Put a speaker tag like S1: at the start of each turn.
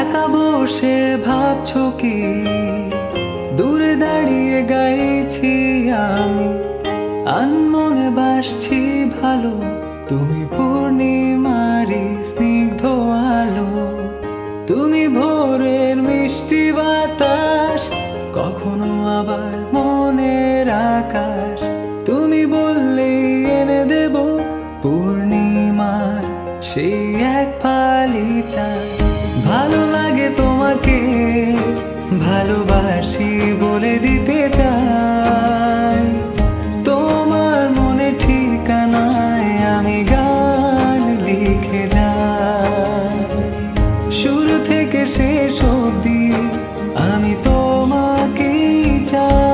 S1: একা বসে ভাবছো কি দূরে দাঁড়িয়ে গাইছি আমি আনমনে বাসছি ভালো তুমি পূর্ণিমারি স্নিগ্ধ আলো তুমি ভোরের মিষ্টি বাতাস কখনো আবার মনের আকাশ তুমি বললেই এনে দেব পূর্ণিমার সেই এক ফালি চাঁদ ভালো লাগে তোমাকে ভালোবাসি বলে দিতে চাই তোমার মনে ঠিকানায় আমি গান লিখে যাই শুরু থেকে শেষ অবধি আমি তোমাকেই চাই।